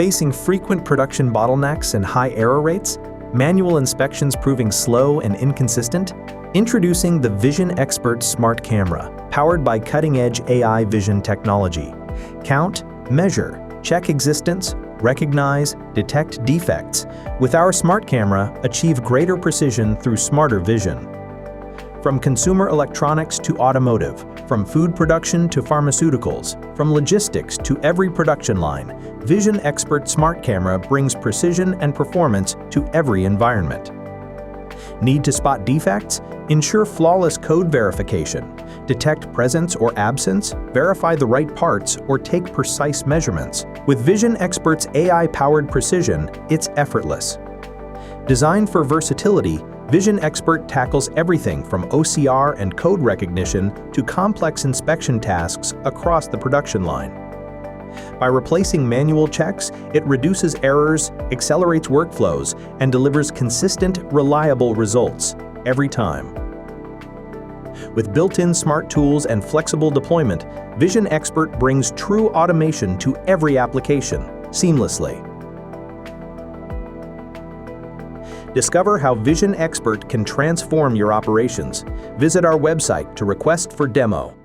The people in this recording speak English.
Facing frequent production bottlenecks and high error rates? Manual inspections proving slow and inconsistent? Introducing the VisionXpert-Smart Camera, powered by cutting-edge AI vision technology. Count, measure, check existence, recognize, detect defects. With our smart camera, achieve greater precision through smarter vision. From consumer electronics to automotive, from food production to pharmaceuticals, from logistics to every production line, VisionXpert-Smart Camera brings precision and performance to every environment. Need to spot defects? Ensure flawless code verification. Detect presence or absence, verify the right parts, or take precise measurements. With VisionXpert's AI-powered precision, it's effortless. Designed for versatility, VisionXpert tackles everything from OCR and code recognition to complex inspection tasks across the production line. By replacing manual checks, it reduces errors, accelerates workflows, and delivers consistent, reliable results every time. With built-in smart tools and flexible deployment, VisionXpert brings true automation to every application, seamlessly. Discover how VisionXpert can transform your operations. Visit our website to request for demo.